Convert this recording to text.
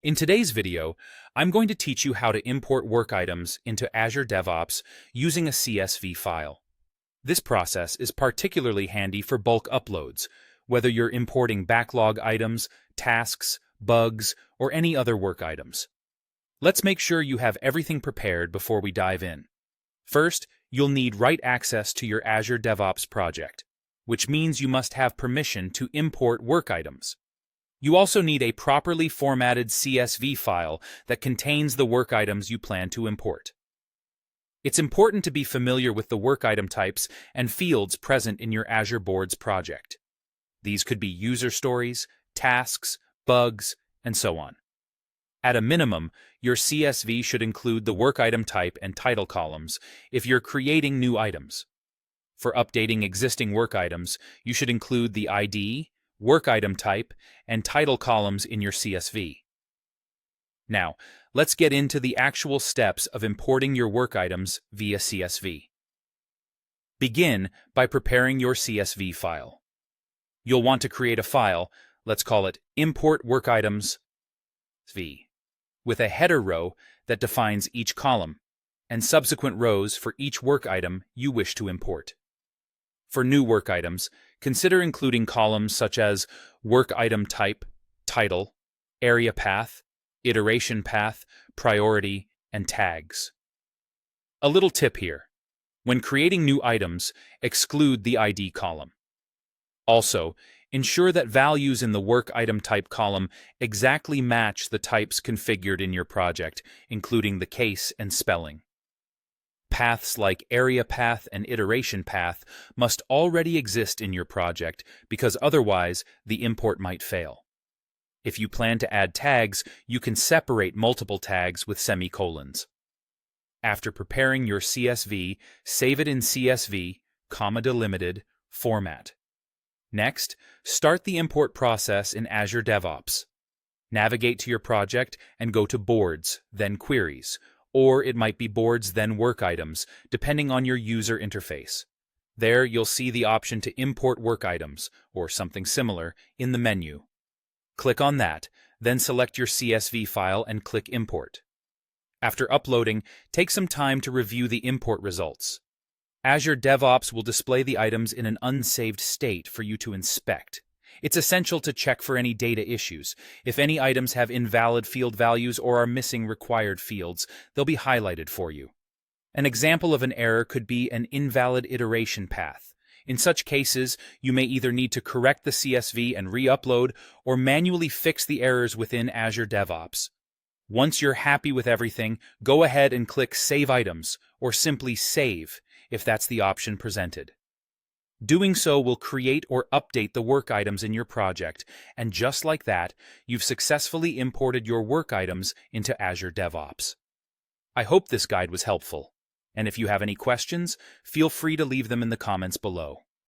In today's video, I'm going to teach you how to import work items into Azure DevOps using a CSV file. This process is particularly handy for bulk uploads, whether you're importing backlog items, tasks, bugs, or any other work items. Let's make sure you have everything prepared before we dive in. First, you'll need write access to your Azure DevOps project, which means you must have permission to import work items. You also need a properly formatted CSV file that contains the work items you plan to import. It's important to be familiar with the work item types and fields present in your Azure Boards project. These could be user stories, tasks, bugs, and so on. At a minimum, your CSV should include the work item type and title columns if you're creating new items. For updating existing work items, you should include the ID, work item type, and title columns in your CSV. Now, let's get into the actual steps of importing your work items via CSV. Begin by preparing your CSV file. You'll want to create a file, let's call it Import Work Items CSV, with a header row that defines each column, and subsequent rows for each work item you wish to import. For new work items, consider including columns such as work item type, title, area path, iteration path, priority, and tags. A little tip here. When creating new items, exclude the ID column. Also, ensure that values in the work item type column exactly match the types configured in your project, including the case and spelling. Paths like area path and iteration path must already exist in your project because otherwise the import might fail. If you plan to add tags, you can separate multiple tags with semicolons. After preparing your CSV, save it in CSV, delimited, format. Next, start the import process in Azure DevOps. Navigate to your project and go to Boards, then Queries, or it might be Boards then Work Items, depending on your user interface. There you'll see the option to import work items, or something similar, in the menu. Click on that, then select your CSV file and click Import. After uploading, take some time to review the import results. Azure DevOps will display the items in an unsaved state for you to inspect. It's essential to check for any data issues. If any items have invalid field values or are missing required fields, they'll be highlighted for you. An example of an error could be an invalid iteration path. In such cases, you may either need to correct the CSV and re-upload or manually fix the errors within Azure DevOps. Once you're happy with everything, go ahead and click Save Items, or simply Save, if that's the option presented. Doing so will create or update the work items in your project, and just like that, you've successfully imported your work items into Azure DevOps. I hope this guide was helpful, and if you have any questions, feel free to leave them in the comments below.